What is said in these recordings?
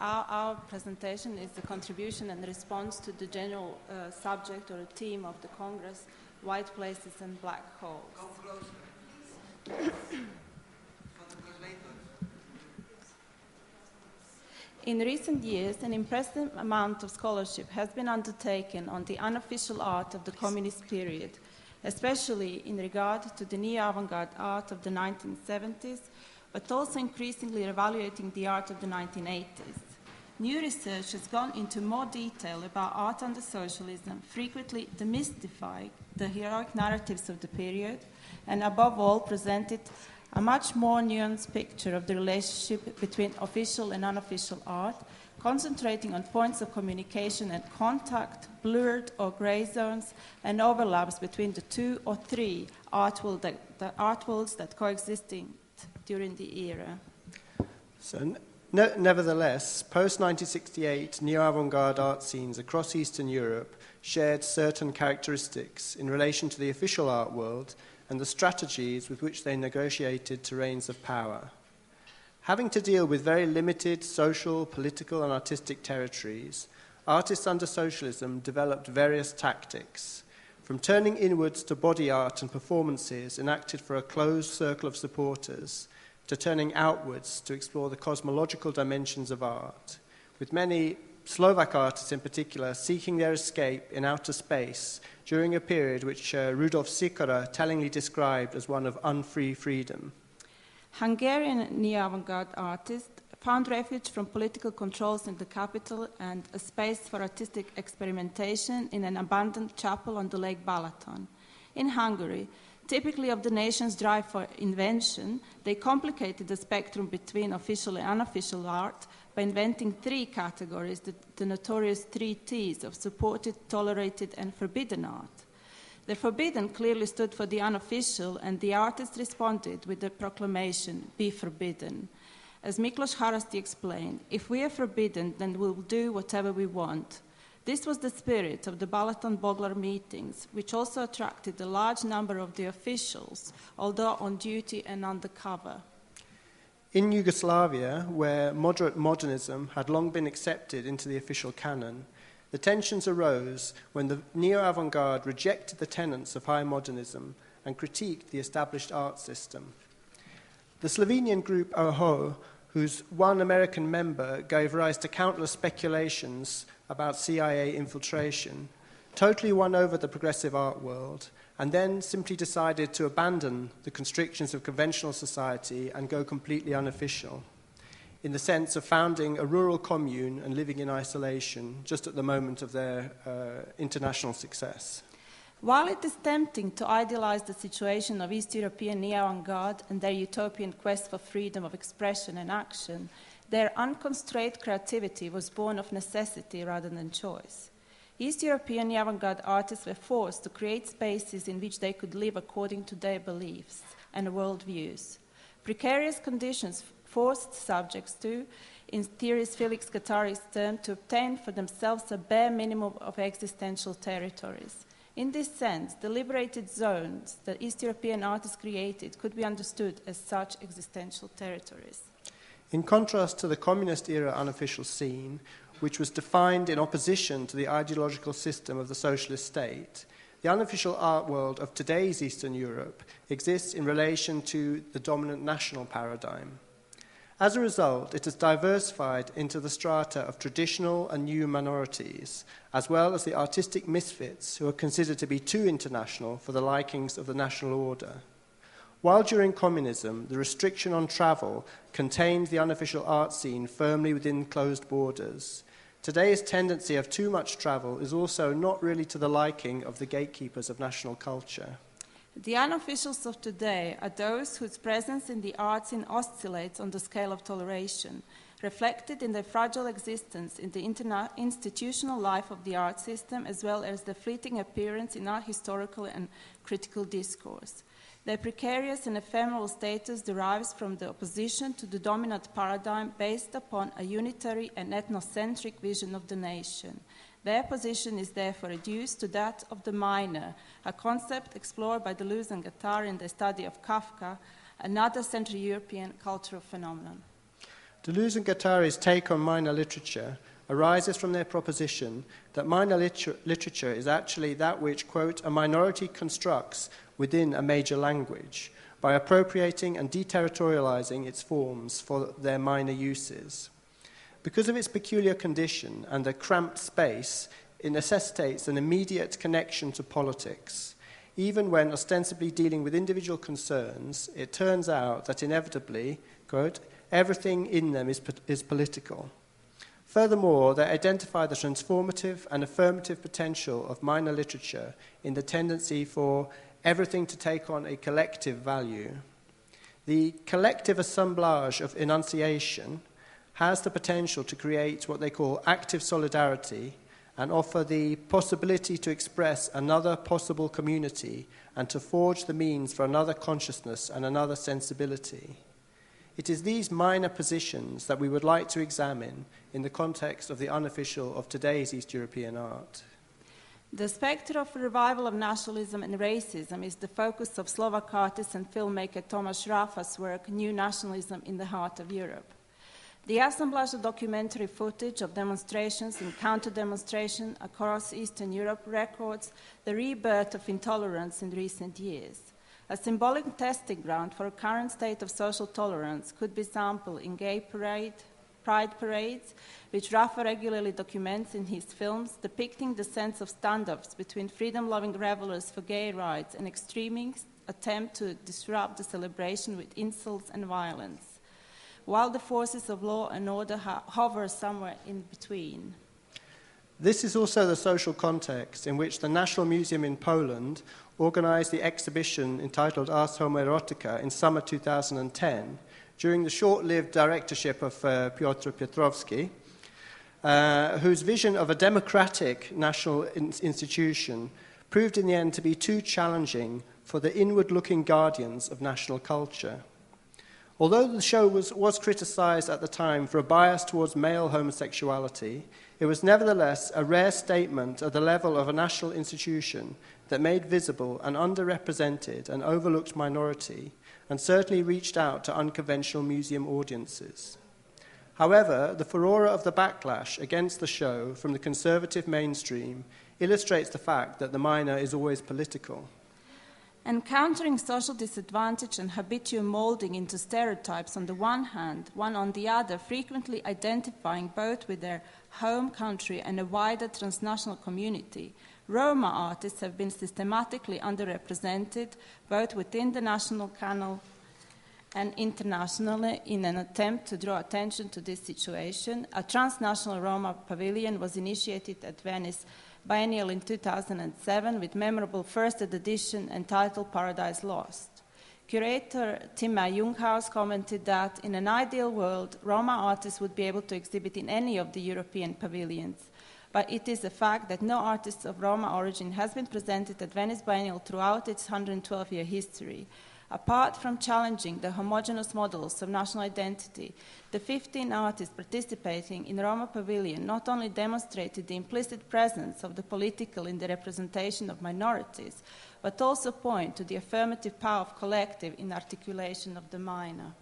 our presentation is the contribution and response to the general subject or theme of the Congress, white places and black holes. In recent years, an impressive amount of scholarship has been undertaken on the unofficial art of the communist period, especially in regard to the neo-avant-garde art of the 1970s, but also increasingly evaluating the art of the 1980s. New research has gone into more detail about art under socialism, frequently demystifying the heroic narratives of the period, and above all presented a much more nuanced picture of the relationship between official and unofficial art, concentrating on points of communication and contact, blurred or grey zones, and overlaps between the two or three art worlds that coexisted during the era. So, nevertheless, post-1968 neo-avant-garde art scenes across Eastern Europe shared certain characteristics in relation to the official art world and the strategies with which they negotiated terrains of power. Having to deal with very limited social, political, and artistic territories, artists under socialism developed various tactics, from turning inwards to body art and performances enacted for a closed circle of supporters, to turning outwards to explore the cosmological dimensions of art, with many Slovak artists in particular seeking their escape in outer space during a period which Rudolf Sikora tellingly described as one of unfree freedom. Hungarian neo-avant-garde artists found refuge from political controls in the capital and a space for artistic experimentation in an abandoned chapel on the Lake Balaton. In Hungary, typically of the nation's drive for invention, they complicated the spectrum between official and unofficial art by inventing three categories, the notorious 3 T's of supported, tolerated, and forbidden art. The forbidden clearly stood for the unofficial, and the artists responded with the proclamation, "Be forbidden." As Miklos Haraszti explained, if we are forbidden, then we'll do whatever we want. This was the spirit of the Balaton Boglar meetings, which also attracted a large number of the officials, although on duty and undercover. In Yugoslavia, where moderate modernism had long been accepted into the official canon, the tensions arose when the neo-avant-garde rejected the tenets of high modernism and critiqued the established art system. The Slovenian group OHO, whose one American member gave rise to countless speculations about CIA infiltration, totally won over the progressive art world and then simply decided to abandon the constrictions of conventional society and go completely unofficial, in the sense of founding a rural commune and living in isolation just at the moment of their international success. While it is tempting to idealize the situation of East European neo-avant-garde and their utopian quest for freedom of expression and action, their unconstrained creativity was born of necessity rather than choice. East European neo-avant-garde artists were forced to create spaces in which they could live according to their beliefs and worldviews. Precarious conditions forced subjects to, in theorist Felix Guattari's term, to obtain for themselves a bare minimum of existential territories. In this sense, the liberated zones that East European artists created could be understood as such existential territories. In contrast to the communist-era unofficial scene, which was defined in opposition to the ideological system of the socialist state, the unofficial art world of today's Eastern Europe exists in relation to the dominant national paradigm. As a result, it has diversified into the strata of traditional and new minorities, as well as the artistic misfits who are considered to be too international for the likings of the national order. While during communism, the restriction on travel contained the unofficial art scene firmly within closed borders, today's tendency of too much travel is also not really to the liking of the gatekeepers of national culture. The unofficials of today are those whose presence in the art scene oscillates on the scale of toleration, reflected in their fragile existence in the institutional life of the art system, as well as the fleeting appearance in art historical and critical discourse. Their precarious and ephemeral status derives from the opposition to the dominant paradigm based upon a unitary and ethnocentric vision of the nation. Their position is therefore reduced to that of the minor, a concept explored by Deleuze and Guattari in their study of Kafka, another Central European cultural phenomenon. Deleuze and Guattari's take on minor literature arises from their proposition that minor literature is actually that which, quote, a minority constructs within a major language by appropriating and deterritorializing its forms for their minor uses. Because of its peculiar condition and the cramped space, it necessitates an immediate connection to politics. Even when ostensibly dealing with individual concerns, it turns out that inevitably, quote, everything in them is political. Furthermore, they identify the transformative and affirmative potential of minor literature in the tendency for everything to take on a collective value. The collective assemblage of enunciation has the potential to create what they call active solidarity and offer the possibility to express another possible community and to forge the means for another consciousness and another sensibility. It is these minor positions that we would like to examine in the context of the unofficial of today's East European art. The spectre of revival of nationalism and racism is the focus of Slovak artist and filmmaker Tomáš Ráfa's work, New Nationalism in the Heart of Europe. The assemblage of documentary footage of demonstrations and counter-demonstration across Eastern Europe records the rebirth of intolerance in recent years. A symbolic testing ground for a current state of social tolerance could be sampled in gay pride parades, which Ráfa regularly documents in his films, depicting the sense of standoffs between freedom-loving revelers for gay rights and extremists' attempt to disrupt the celebration with insults and violence, while the forces of law and order hover somewhere in between. This is also the social context in which the National Museum in Poland organized the exhibition entitled Ars Homoerotica in summer 2010 during the short-lived directorship of Piotr Piotrowski, whose vision of a democratic national institution proved in the end to be too challenging for the inward-looking guardians of national culture. Although the show was criticized at the time for a bias towards male homosexuality, it was nevertheless a rare statement at the level of a national institution that made visible an underrepresented and overlooked minority and certainly reached out to unconventional museum audiences. However, the furore of the backlash against the show from the conservative mainstream illustrates the fact that the minor is always political. Encountering social disadvantage and habitual molding into stereotypes on the one hand, one on the other, frequently identifying both with their home country and a wider transnational community, Roma artists have been systematically underrepresented both within the national canon and internationally. In an attempt to draw attention to this situation, a transnational Roma pavilion was initiated at Venice Biennial in 2007 with memorable first edition entitled Paradise Lost. Curator Tima Junghaus commented that in an ideal world, Roma artists would be able to exhibit in any of the European pavilions, but it is a fact that no artist of Roma origin has been presented at Venice Biennial throughout its 112-year history. Apart from challenging the homogeneous models of national identity, the 15 artists participating in Roma Pavilion not only demonstrated the implicit presence of the political in the representation of minorities, but also point to the affirmative power of collective in articulation of the minor.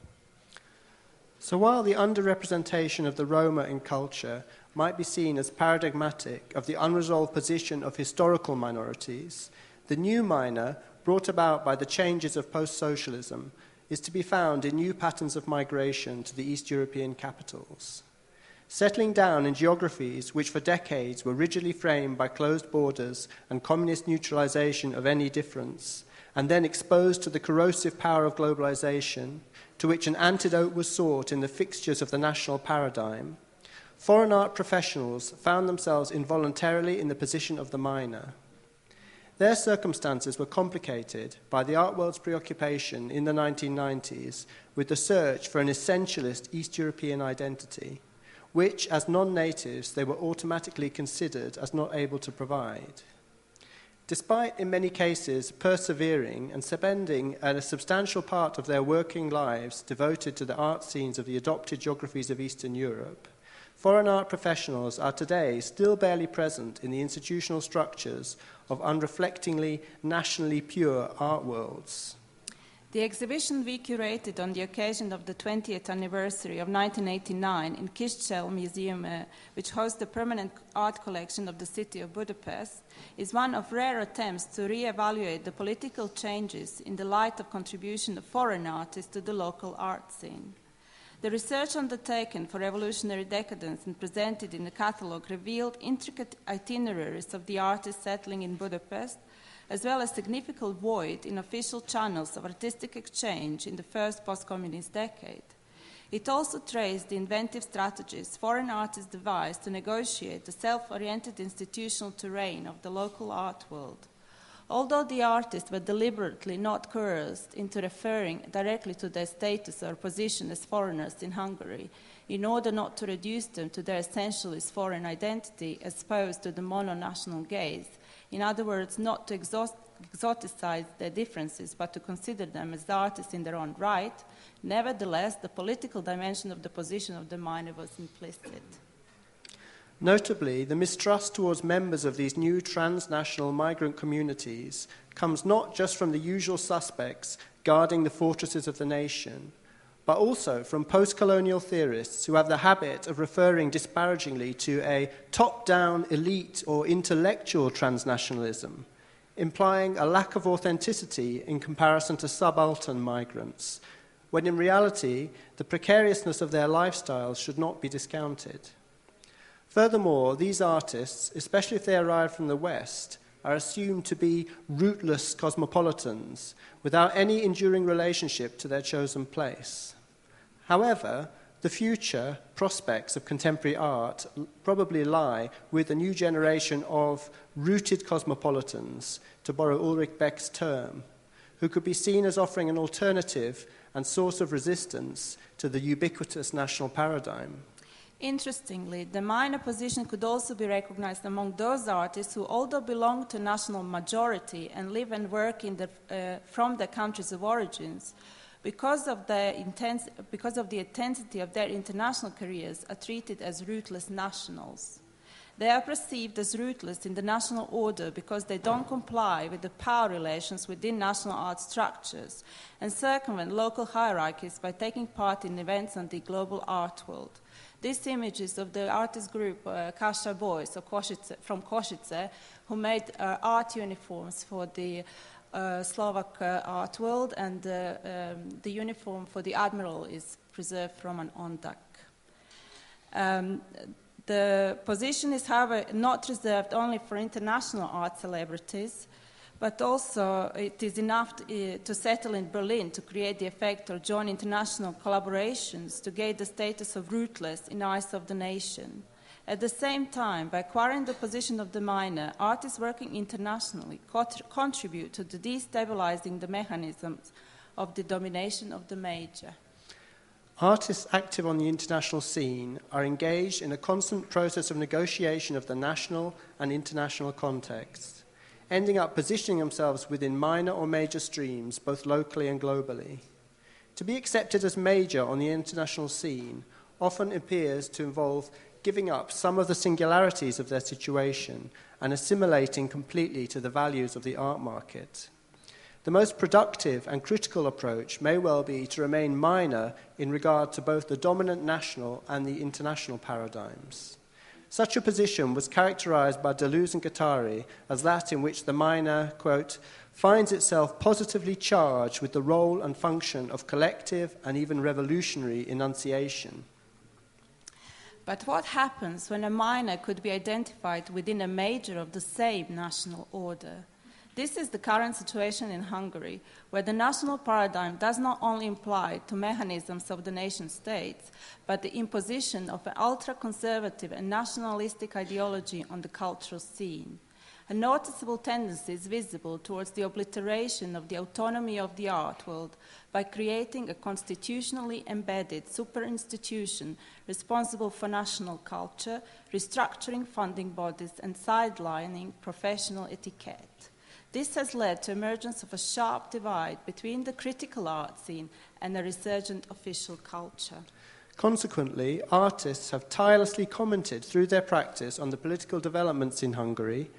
So while the underrepresentation of the Roma in culture might be seen as paradigmatic of the unresolved position of historical minorities, the new minor brought about by the changes of post-socialism is to be found in new patterns of migration to the East European capitals. Settling down in geographies which for decades were rigidly framed by closed borders and communist neutralization of any difference, and then exposed to the corrosive power of globalization, to which an antidote was sought in the fixtures of the national paradigm, foreign art professionals found themselves involuntarily in the position of the minor. Their circumstances were complicated by the art world's preoccupation in the 1990s with the search for an essentialist East European identity, which, as non-natives, they were automatically considered as not able to provide. Despite, in many cases, persevering and spending a substantial part of their working lives devoted to the art scenes of the adopted geographies of Eastern Europe, foreign art professionals are today still barely present in the institutional structures of unreflectingly, nationally pure art worlds. The exhibition we curated on the occasion of the 20th anniversary of 1989 in Kiszel Museum, which hosts the permanent art collection of the city of Budapest, is one of rare attempts to re-evaluate the political changes in the light of contribution of foreign artists to the local art scene. The research undertaken for revolutionary decadence and presented in the catalogue revealed intricate itineraries of the artists settling in Budapest, as well as significant void in official channels of artistic exchange in the first post-communist decade. It also traced the inventive strategies foreign artists devised to negotiate the self-oriented institutional terrain of the local art world. Although the artists were deliberately not coerced into referring directly to their status or position as foreigners in Hungary, in order not to reduce them to their essentialist foreign identity as opposed to the mono-national gaze, in other words, not to exoticize their differences, but to consider them as artists in their own right, nevertheless, the political dimension of the position of the minor was implicit. Notably, the mistrust towards members of these new transnational migrant communities comes not just from the usual suspects guarding the fortresses of the nation, but also from post-colonial theorists who have the habit of referring disparagingly to a top-down elite or intellectual transnationalism, implying a lack of authenticity in comparison to subaltern migrants, when in reality the precariousness of their lifestyles should not be discounted. Furthermore, these artists, especially if they arrive from the West, are assumed to be rootless cosmopolitans without any enduring relationship to their chosen place. However, the future prospects of contemporary art probably lie with a new generation of rooted cosmopolitans, to borrow Ulrich Beck's term, who could be seen as offering an alternative and source of resistance to the ubiquitous national paradigm. Interestingly, the minor position could also be recognized among those artists who, although belong to national majority and live and work from their countries of origins, because of the intensity of their international careers, are treated as rootless nationals. They are perceived as rootless in the national order because they don't comply with the power relations within national art structures and circumvent local hierarchies by taking part in events on the global art world. These images of the artist group Kasha Boys from Košice, who made art uniforms for the Slovak art world, and the uniform for the admiral is preserved from an ondak. The position is, however, not reserved only for international art celebrities, but also it is enough to settle in Berlin to create the effect or join international collaborations to gain the status of rootless in eyes of the nation. At the same time, by acquiring the position of the minor, artists working internationally contribute to the destabilizing the mechanisms of the domination of the major. Artists active on the international scene are engaged in a constant process of negotiation of the national and international contexts, ending up positioning themselves within minor or major streams, both locally and globally. To be accepted as major on the international scene often appears to involve giving up some of the singularities of their situation and assimilating completely to the values of the art market. The most productive and critical approach may well be to remain minor in regard to both the dominant national and the international paradigms. Such a position was characterized by Deleuze and Guattari as that in which the minor, quote, finds itself positively charged with the role and function of collective and even revolutionary enunciation. But what happens when a minor could be identified within a major of the same national order? This is the current situation in Hungary, where the national paradigm does not only imply to mechanisms of the nation states, but the imposition of an ultra-conservative and nationalistic ideology on the cultural scene. A noticeable tendency is visible towards the obliteration of the autonomy of the art world by creating a constitutionally embedded super-institution responsible for national culture, restructuring funding bodies, and sidelining professional etiquette. This has led to emergence of a sharp divide between the critical art scene and a resurgent official culture. Consequently, artists have tirelessly commented through their practice on the political developments in Hungary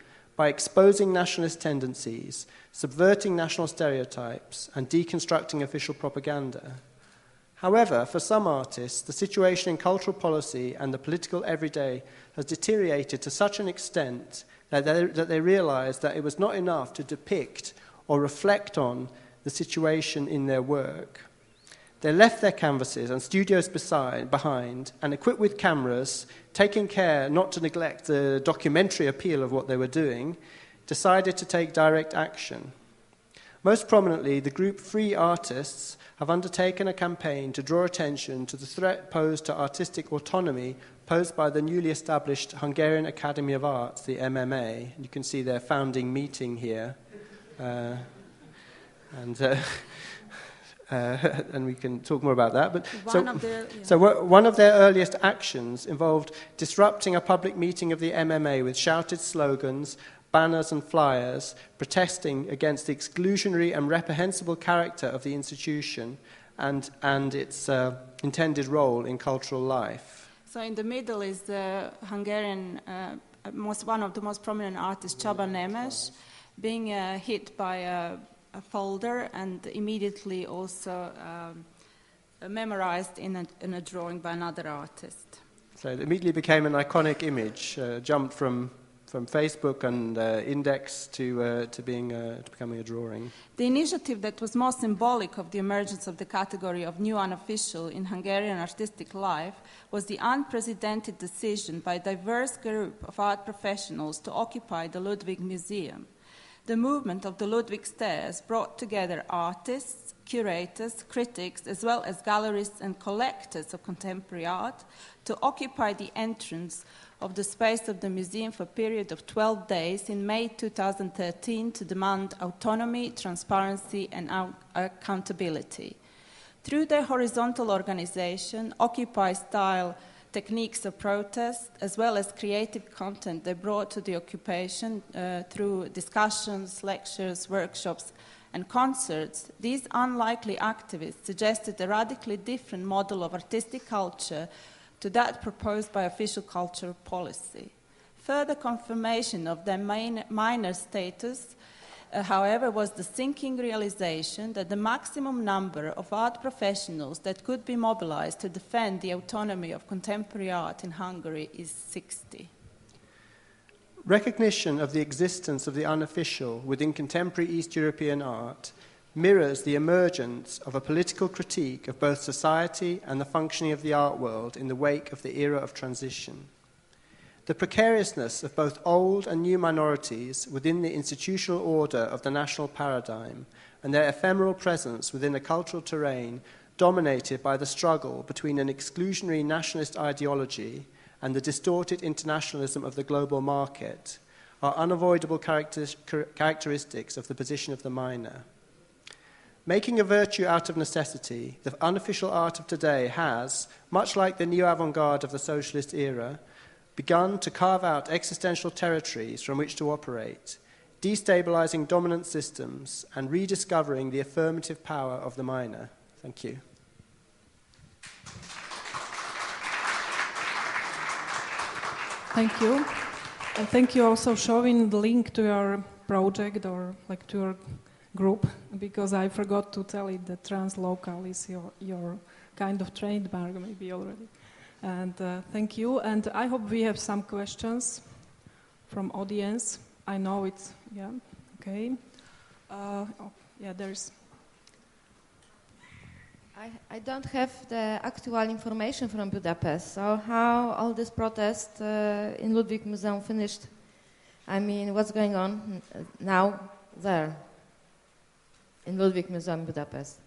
by exposing nationalist tendencies, subverting national stereotypes, and deconstructing official propaganda. However, for some artists, the situation in cultural policy and the political everyday has deteriorated to such an extent that they realized that it was not enough to depict or reflect on the situation in their work. They left their canvases and studios behind, and equipped with cameras, taking care not to neglect the documentary appeal of what they were doing, decided to take direct action. Most prominently, the group Free Artists have undertaken a campaign to draw attention to the threat posed to artistic autonomy posed by the newly established Hungarian Academy of Arts, the MMA. You can see their founding meeting here. And we can talk more about that. But one of their earliest actions involved disrupting a public meeting of the MMA with shouted slogans, banners and flyers, protesting against the exclusionary and reprehensible character of the institution and its intended role in cultural life. So in the middle is the Hungarian, one of the most prominent artists, Csaba Nemes, being hit by a folder and immediately also memorized in a drawing by another artist. So it immediately became an iconic image, jumped from Facebook and Index to becoming a drawing. The initiative that was most symbolic of the emergence of the category of new unofficial in Hungarian artistic life was the unprecedented decision by a diverse group of art professionals to occupy the Ludwig Museum. The movement of the Ludwig Stairs brought together artists, curators, critics, as well as gallerists and collectors of contemporary art to occupy the entrance of the space of the museum for a period of 12 days in May 2013 to demand autonomy, transparency, and accountability. Through their horizontal organization, Occupy-style techniques of protest, as well as creative content they brought to the occupation through discussions, lectures, workshops, and concerts, these unlikely activists suggested a radically different model of artistic culture to that proposed by official cultural policy. Further confirmation of their minor status, however, was the sinking realization that the maximum number of art professionals that could be mobilized to defend the autonomy of contemporary art in Hungary is 60. Recognition of the existence of the unofficial within contemporary East European art mirrors the emergence of a political critique of both society and the functioning of the art world in the wake of the era of transition. The precariousness of both old and new minorities within the institutional order of the national paradigm and their ephemeral presence within a cultural terrain dominated by the struggle between an exclusionary nationalist ideology and the distorted internationalism of the global market are unavoidable characteristics of the position of the minor. Making a virtue out of necessity, the unofficial art of today has, much like the new avant-garde of the socialist era, begun to carve out existential territories from which to operate, destabilizing dominant systems and rediscovering the affirmative power of the minor. Thank you. Thank you. And thank you also showing the link to your project or like to your group, because I forgot to tell it that translocal is your kind of trademark maybe already. And thank you. And I hope we have some questions from audience. I know it's, yeah, okay. There's... I don't have the actual information from Budapest. So how all this protest in Ludwig Museum finished? I mean, what's going on now there in Ludwig Museum, Budapest?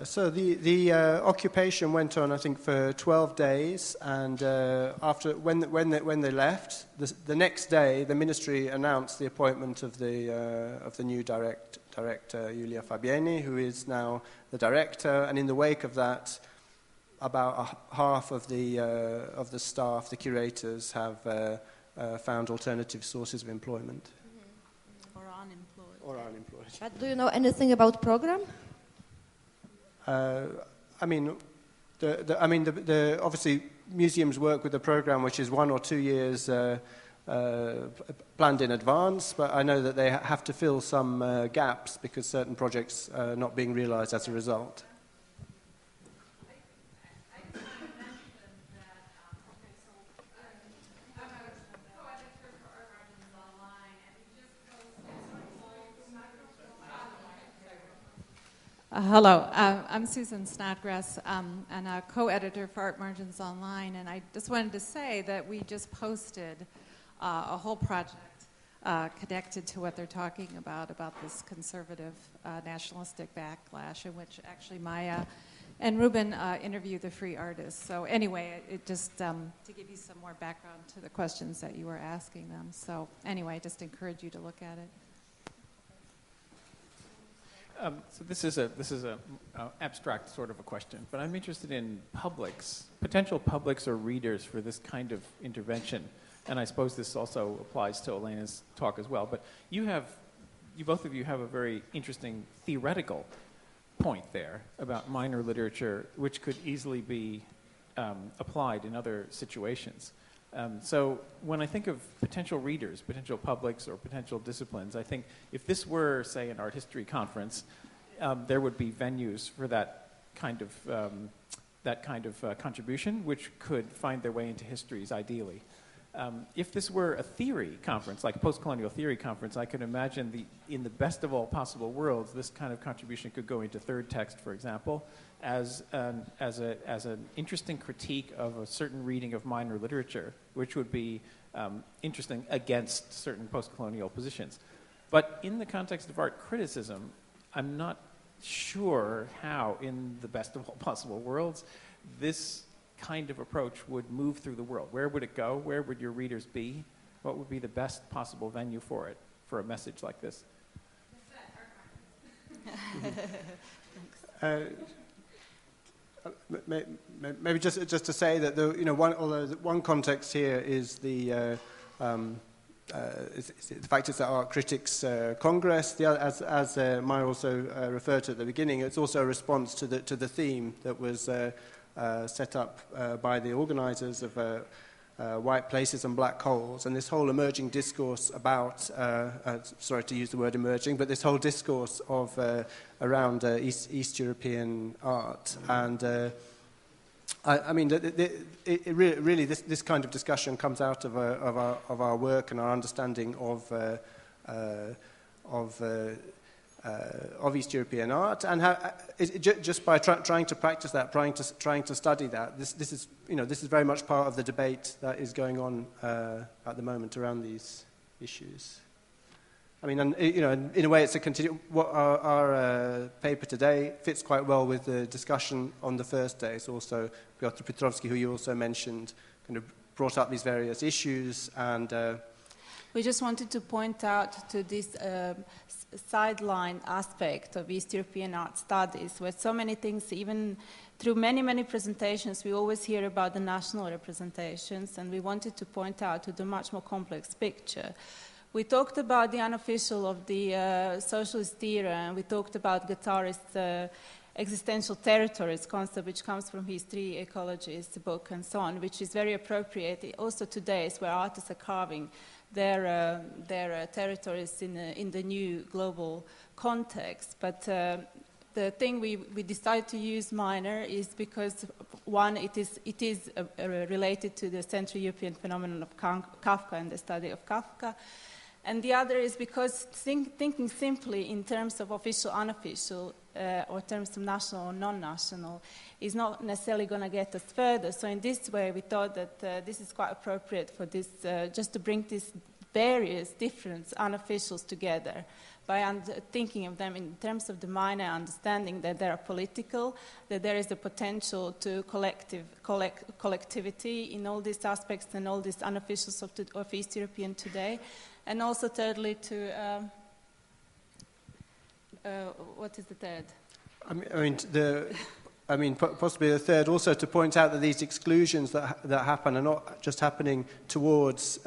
So the occupation went on, I think, for 12 days, and after when they left, the next day, the ministry announced the appointment of the new director Julia Fabiani, who is now the director, and in the wake of that, about half of the staff, the curators, have found alternative sources of employment. Or unemployed. Or unemployed. But do you know anything about program? I mean, Obviously museums work with a program which is 1 or 2 years planned in advance, but I know that they have to fill some gaps because certain projects are not being realized as a result. Hello, I'm Susan Snodgrass, and a co-editor for Art Margins Online, and I just wanted to say that we just posted a whole project connected to what they're talking about this conservative nationalistic backlash, in which actually Maja and Reuben interview the free artists. So anyway, it just to give you some more background to the questions that you were asking them. So anyway, I just encourage you to look at it. So this is a abstract sort of a question, but I'm interested in potential publics or readers for this kind of intervention, and I suppose this also applies to Elena's talk as well. But both of you have a very interesting theoretical point there about minor literature, which could easily be applied in other situations. So when I think of potential readers, potential publics, or potential disciplines, I think if this were, say, an art history conference, there would be venues for that kind of contribution, which could find their way into histories, ideally. If this were a theory conference, like a post-colonial theory conference, I could imagine in the best of all possible worlds, this kind of contribution could go into third text, for example, as an interesting critique of a certain reading of minor literature, which would be interesting against certain post-colonial positions. But in the context of art criticism, I'm not sure how, in the best of all possible worlds, this kind of approach would move through the world. Where would it go? Where would your readers be? What would be the best possible venue for it, for a message like this? Maybe just to say that one context here is the fact it's the Art Critics Congress. The other, as Maja also referred to at the beginning, it's also a response to the theme that was set up by the organisers of white places and black holes, and this whole emerging discourse about, sorry to use the word emerging, but this whole discourse of around East European art. And I mean, really this kind of discussion comes out of our work and our understanding of East European art, and how, just by trying to practice that, trying to study that, this is very much part of the debate that is going on at the moment around these issues. I mean, and, in a way, it's a what our paper today fits quite well with the discussion on the first day. It's also Piotr Petrovsky, who you also mentioned, kind of brought up these various issues, and we just wanted to point out to this sidelined aspect of East European art studies, where so many things, even through many presentations, we always hear about the national representations, and we wanted to point out to the much more complex picture. We talked about the unofficial of the socialist era, and we talked about guitarist existential territories concept, which comes from his Three Ecologies book and so on, which is very appropriate also today, where artists are carving their territories in the new global context. But the thing we decided to use minor is because, one, it is related to the Central European phenomenon of Kafka and the study of Kafka, and the other is because thinking simply in terms of official, unofficial, or terms of national or non-national is not necessarily going to get us further. So in this way, we thought that this is quite appropriate for this, just to bring these various different unofficials together by thinking of them in terms of the minor understanding that they are political, that there is a potential to collectivity in all these aspects and all these unofficials of East European today, and also thirdly to what is the third? I mean I mean, possibly the third, also to point out that these exclusions that happen are not just happening towards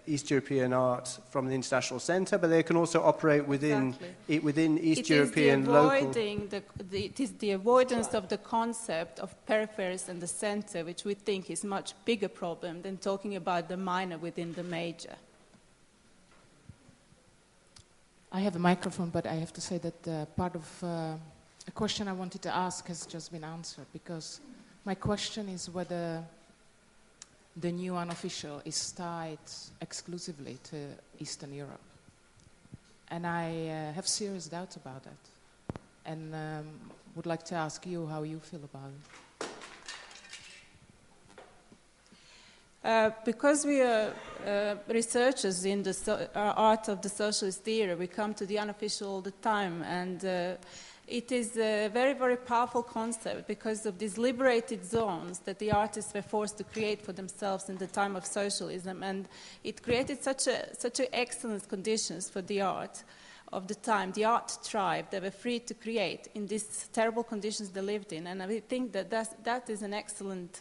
East European art from the International Centre, but they can also operate within East European local. It is the avoidance of the concept of peripheries and the centre, which we think is a much bigger problem than talking about the minor within the major. I have a microphone, but I have to say that part of a question I wanted to ask has just been answered, because my question is whether the new Unofficial is tied exclusively to Eastern Europe. And I have serious doubts about that. And would like to ask you how you feel about it. Because we are researchers in the art of the socialist era, we come to the Unofficial all the time, and it is a very, very powerful concept because of these liberated zones that the artists were forced to create for themselves in the time of socialism, and it created such excellent conditions for the art of the time. The art thrived. They were free to create in these terrible conditions they lived in, and I think that is an excellent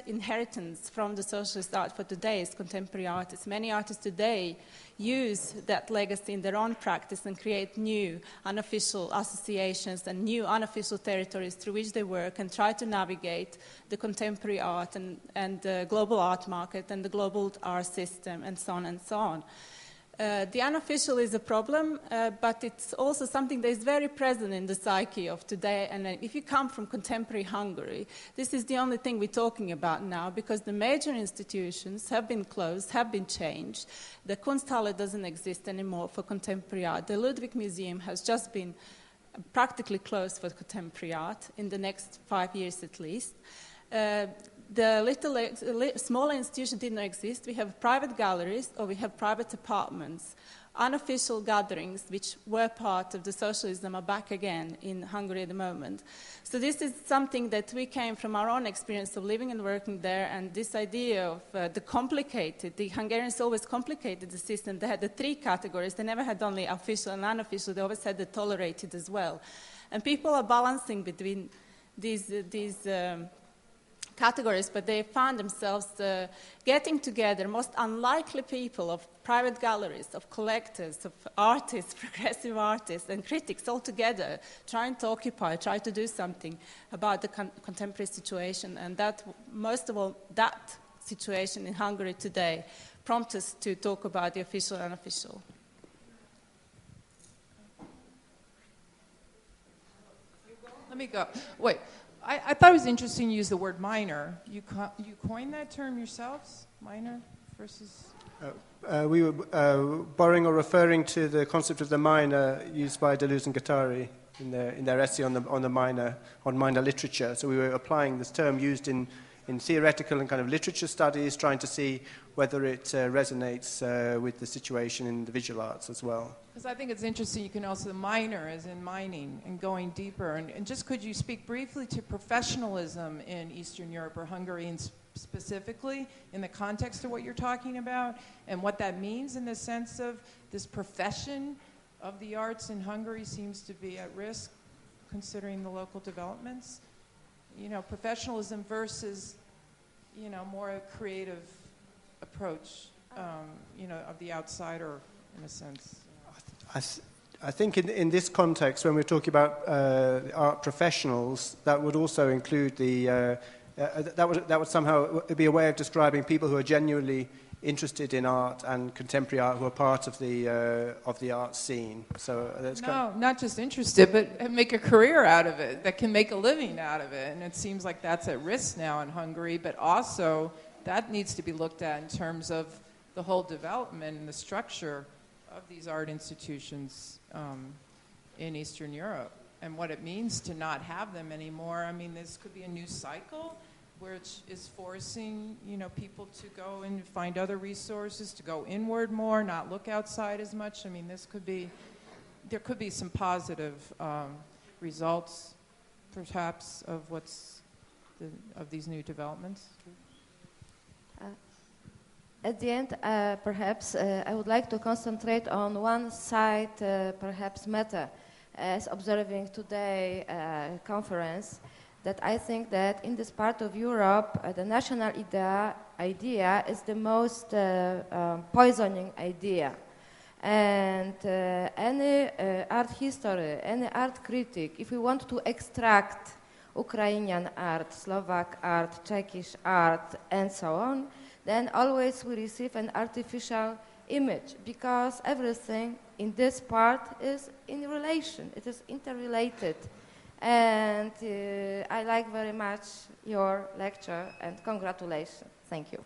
inheritance from the socialist art for today's contemporary artists. Many artists today use that legacy in their own practice and create new unofficial associations and new unofficial territories through which they work and try to navigate the contemporary art and the global art market and the global art system and so on and so on. The unofficial is a problem, but it's also something that is very present in the psyche of today. And if you come from contemporary Hungary, this is the only thing we're talking about now, because the major institutions have been closed, have been changed. The Kunsthalle doesn't exist anymore for contemporary art. The Ludwig Museum has just been practically closed for contemporary art in the next 5 years at least. The smaller institutions did not exist. We have private galleries or we have private apartments. Unofficial gatherings, which were part of the socialism, are back again in Hungary at the moment. So this is something that we came from our own experience of living and working there, and this idea of the Hungarians always complicated the system. They had the 3 categories. They never had only official and unofficial. They always had the tolerated as well. And people are balancing between these categories, but they found themselves getting together, most unlikely people of private galleries, of collectors, of artists, progressive artists, and critics all together, trying to do something about the contemporary situation. And that, most of all, that situation in Hungary today prompts us to talk about the official and unofficial. Let me go. Wait. I thought it was interesting you use the word minor. You coined that term yourselves? Minor versus... We were borrowing or referring to the concept of the minor used by Deleuze and Guattari in their essay on minor literature. So we were applying this term used in theoretical and kind of literature studies, trying to see whether it resonates with the situation in the visual arts as well. Because I think it's interesting, you can also, minor as in mining and going deeper. And just could you speak briefly to professionalism in Eastern Europe or Hungary and specifically in the context of what you're talking about and what that means in the sense of this profession of the arts in Hungary seems to be at risk considering the local developments? You know, professionalism versus, you know, more a creative approach, you know, of the outsider in a sense. I think in this context, when we're talking about art professionals, that would also include that would somehow be a way of describing people who are genuinely interested in art and contemporary art, who are part of the art scene. So that's not just interested, but make a career out of it, that can make a living out of it. And it seems like that's at risk now in Hungary, but also that needs to be looked at in terms of the whole development and the structure of these art institutions in Eastern Europe and what it means to not have them anymore. I mean, this could be a new cycle which is forcing, you know, people to go and find other resources, to go inward more, not look outside as much. I mean, there could be some positive results, perhaps, of of these new developments. At the end, perhaps, I would like to concentrate on one side, perhaps matter. as observing today conference, that I think that in this part of Europe, the national idea is the most poisoning idea. And any art history, any art critic, if we want to extract Ukrainian art, Slovak art, Czechish art, and so on, then always we receive an artificial image, because everything in this part is in relation, it is interrelated. And I like very much your lecture, and congratulations. Thank you.